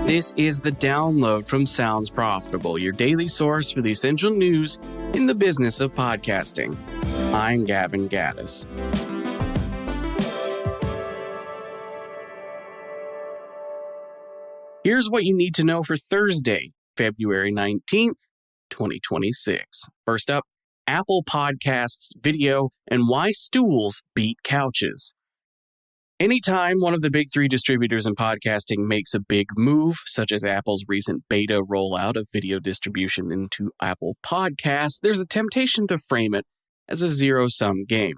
This is the download from Sounds Profitable, your daily source for the essential news in the business of podcasting. I'm Gavin Gaddis. Here's what you need to know for Thursday, February 19th, 2026. First up, Apple Podcasts video and why stools beat couches. Anytime one of the big three distributors in podcasting makes a big move, such as Apple's recent beta rollout of video distribution into Apple Podcasts, there's a temptation to frame it as a zero-sum game.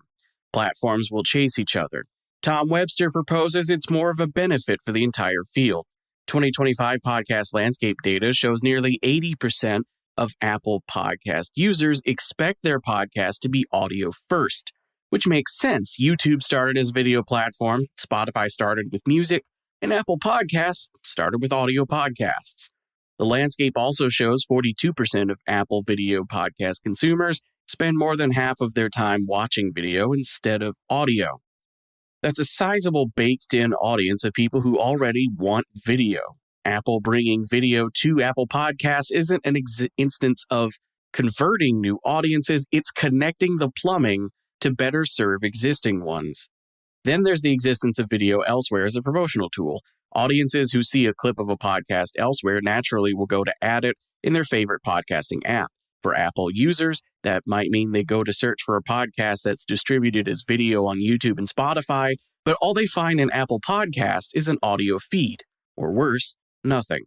Platforms will chase each other. Tom Webster proposes it's more of a benefit for the entire field. 2025 podcast landscape data shows nearly 80% of Apple Podcast users expect their podcast to be audio first. Which makes sense. YouTube started as a video platform, Spotify started with music, and Apple Podcasts started with audio podcasts. The landscape also shows 42% of Apple video podcast consumers spend more than half of their time watching video instead of audio. That's a sizable baked-in audience of people who already want video. Apple bringing video to Apple Podcasts isn't an instance of converting new audiences, it's connecting the plumbing to better serve existing ones. Then there's the existence of video elsewhere as a promotional tool. Audiences who see a clip of a podcast elsewhere naturally will go to add it in their favorite podcasting app. For Apple users, that might mean they go to search for a podcast that's distributed as video on YouTube and Spotify, but all they find in Apple Podcasts is an audio feed, or worse, nothing.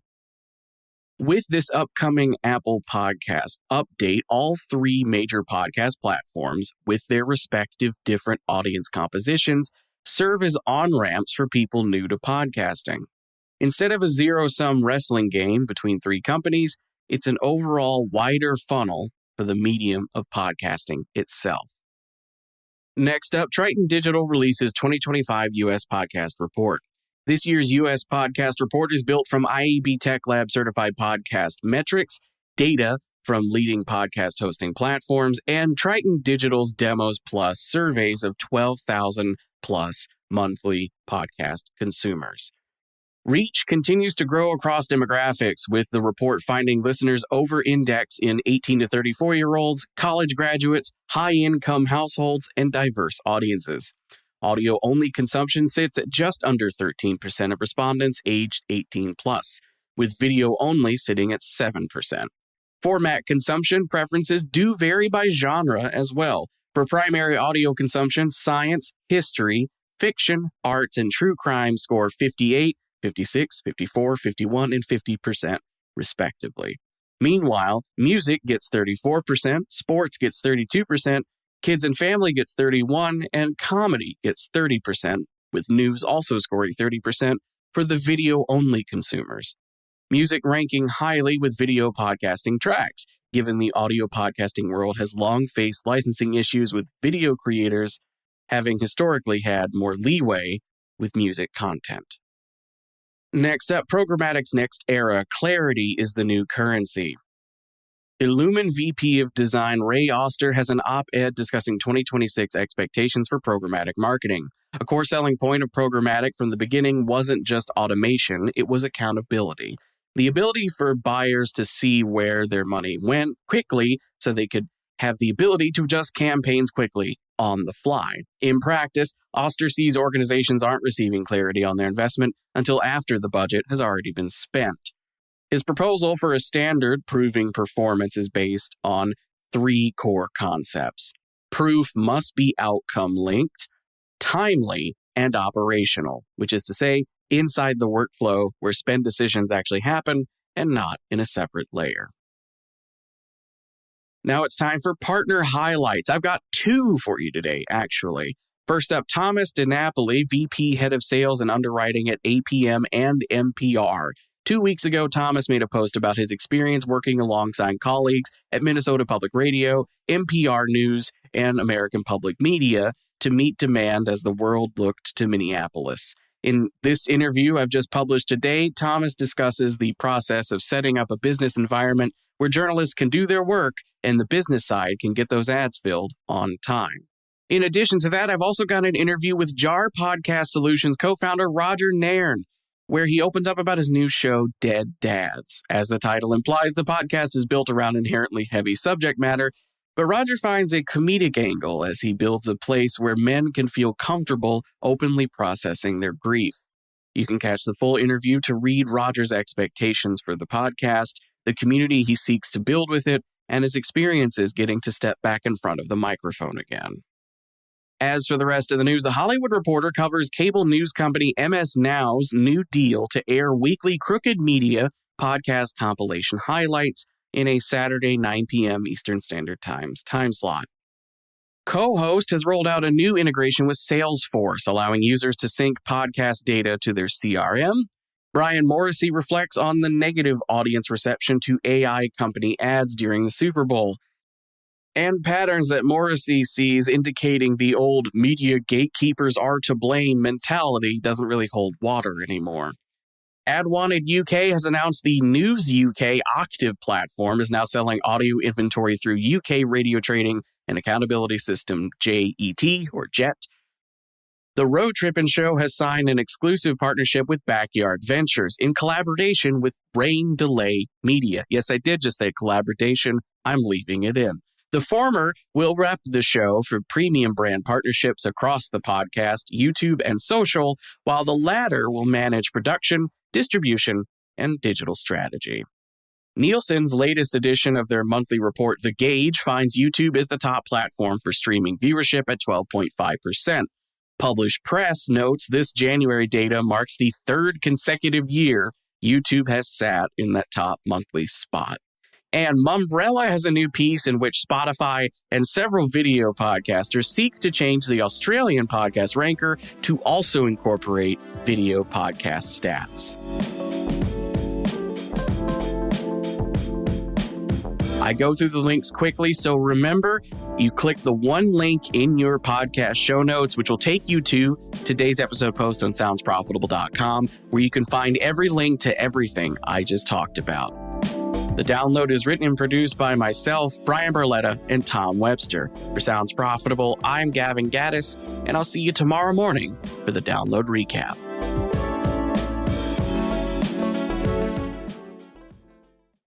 With this upcoming Apple Podcast update, all three major podcast platforms, with their respective different audience compositions, serve as on-ramps for people new to podcasting. Instead of a zero-sum wrestling game between three companies, it's an overall wider funnel for the medium of podcasting itself. Next up, Triton Digital releases 2025 U.S. Podcast Report. This year's U.S. Podcast Report is built from IAB Tech Lab certified podcast metrics, data from leading podcast hosting platforms, and Triton Digital's Demos Plus surveys of 12,000 plus monthly podcast consumers. Reach continues to grow across demographics, with the report finding listeners over-index in 18 to 34-year-olds, college graduates, high-income households, and diverse audiences. Audio-only consumption sits at just under 13% of respondents aged 18 plus, with video-only sitting at 7%. Format consumption preferences do vary by genre as well. For primary audio consumption, science, history, fiction, arts, and true crime score 58, 56, 54, 51, and 50%, respectively. Meanwhile, music gets 34%, sports gets 32%, kids and family gets 31%, and comedy gets 30%, with news also scoring 30% for the video-only consumers. Music ranking highly with video podcasting tracks, given the audio podcasting world has long faced licensing issues with video creators having historically had more leeway with music content. Next up, programmatic's next era, clarity is the new currency. Illumin VP of Design Ray Oster has an op-ed discussing 2026 expectations for programmatic marketing. A core selling point of programmatic from the beginning wasn't just automation, it was accountability. The ability for buyers to see where their money went quickly so they could have the ability to adjust campaigns quickly on the fly. In practice, Oster sees organizations aren't receiving clarity on their investment until after the budget has already been spent. His proposal for a standard proving performance is based on three core concepts. Proof must be outcome-linked, timely, and operational, which is to say, inside the workflow where spend decisions actually happen and not in a separate layer. Now it's time for partner highlights. I've got two for you today, actually. First up, Thomas DiNapoli, VP Head of Sales and Underwriting at APM and NPR. 2 weeks ago, Thomas made a post about his experience working alongside colleagues at Minnesota Public Radio, NPR News, and American Public Media to meet demand as the world looked to Minneapolis. In this interview I've just published today, Thomas discusses the process of setting up a business environment where journalists can do their work and the business side can get those ads filled on time. In addition to that, I've also got an interview with JAR Podcast Solutions co-founder Roger Nairn. where he opens up about his new show, Dead Dads. As the title implies, the podcast is built around inherently heavy subject matter, but Roger finds a comedic angle as he builds a place where men can feel comfortable openly processing their grief. You can catch the full interview to read Roger's expectations for the podcast, the community he seeks to build with it, and his experiences getting to step back in front of the microphone again. As for the rest of the news, The Hollywood Reporter covers cable news company MS Now's new deal to air weekly Crooked Media podcast compilation highlights in a Saturday 9 p.m. Eastern Standard Time's time slot. Co-Host has rolled out a new integration with Salesforce, allowing users to sync podcast data to their CRM. Brian Morrissey reflects on the negative audience reception to AI company ads during the Super Bowl, and patterns that Morrissey sees indicating the old media gatekeepers are to blame mentality doesn't really hold water anymore. AdWanted UK has announced the News UK Octave platform is now selling audio inventory through UK radio trading and accountability system JET or JET. The Road Trippin' Show has signed an exclusive partnership with Backyard Ventures in collaboration with Rain Delay Media. Yes, I did just say collaboration. I'm leaving it in. The former will rep the show for premium brand partnerships across the podcast, YouTube, and social, while the latter will manage production, distribution, and digital strategy. Nielsen's latest edition of their monthly report, The Gauge, finds YouTube is the top platform for streaming viewership at 12.5%. Published Press notes this January data marks the third consecutive year YouTube has sat in that top monthly spot. And Mumbrella has a new piece in which Spotify and several video podcasters seek to change the Australian podcast ranker to also incorporate video podcast stats. I go through the links quickly, so remember, you click the one link in your podcast show notes, which will take you to today's episode post on soundsprofitable.com, where you can find every link to everything I just talked about. The download is written and produced by myself, Brian Barletta, and Tom Webster. For Sounds Profitable, I'm Gavin Gaddis, and I'll see you tomorrow morning for the download recap.